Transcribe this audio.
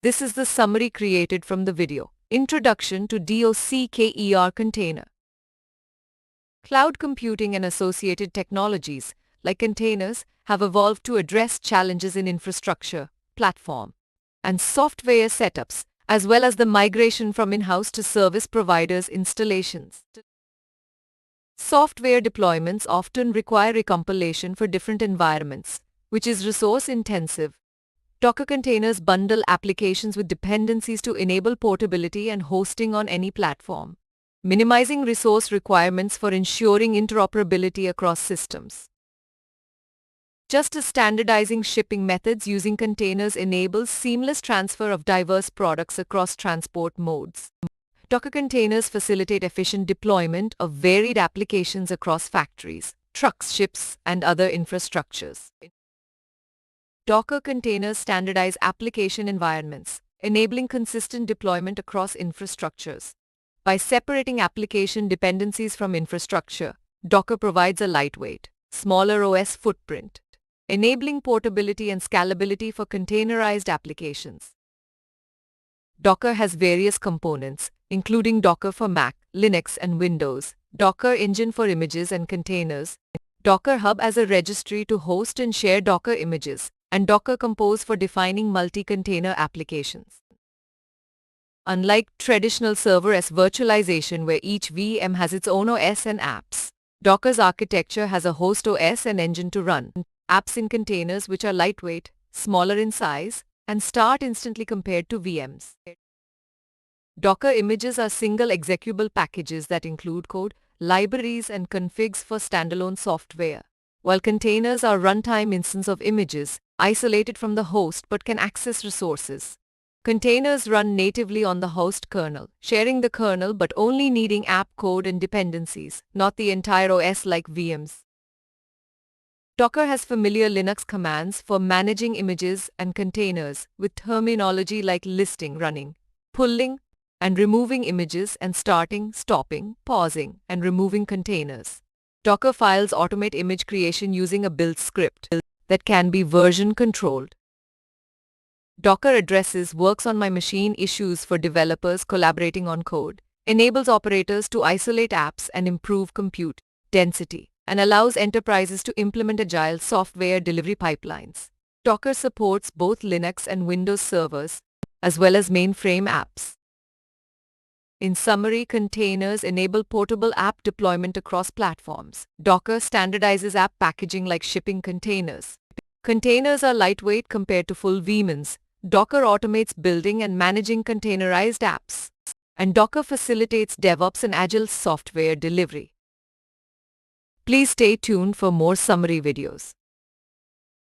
This is the summary created from the video. Introduction to Docker container. Cloud computing and associated technologies, like containers, have evolved to address challenges in infrastructure, platform, and software setups, as well as the migration from in-house to service providers' installations. Software deployments often require recompilation for different environments, which is resource-intensive. Docker containers bundle applications with dependencies to enable portability and hosting on any platform, minimizing resource requirements for ensuring interoperability across systems. Just as standardizing shipping methods using containers enables seamless transfer of diverse products across transport modes, Docker containers facilitate efficient deployment of varied applications across factories, trucks, ships, and other infrastructures. Docker containers standardize application environments, enabling consistent deployment across infrastructures. By separating application dependencies from infrastructure, Docker provides a lightweight, smaller OS footprint, enabling portability and scalability for containerized applications. Docker has various components, including Docker for Mac, Linux, and Windows, Docker Engine for images and containers, Docker Hub as a registry to host and share Docker images, and Docker Compose for defining multi-container applications. Unlike traditional server-S virtualization where each VM has its own OS and apps, Docker's architecture has a host OS and engine to run apps in containers which are lightweight, smaller in size, and start instantly compared to VMs. Docker images are single executable packages that include code, libraries, and configs for standalone software, while containers are runtime instances of images, isolated from the host but can access resources. Containers run natively on the host kernel, sharing the kernel but only needing app code and dependencies, not the entire OS like VMs. Docker has familiar Linux commands for managing images and containers with terminology like listing, running, pulling, and removing images, and starting, stopping, pausing, and removing containers. Docker files automate image creation using a build script that can be version controlled. Docker addresses works on my machine issues for developers collaborating on code, enables operators to isolate apps and improve compute density, and allows enterprises to implement agile software delivery pipelines. Docker supports both Linux and Windows servers, as well as mainframe apps. In summary, containers enable portable app deployment across platforms. Docker standardizes app packaging like shipping containers. Containers are lightweight compared to full VMs. Docker automates building and managing containerized apps. And Docker facilitates DevOps and agile software delivery. Please stay tuned for more summary videos.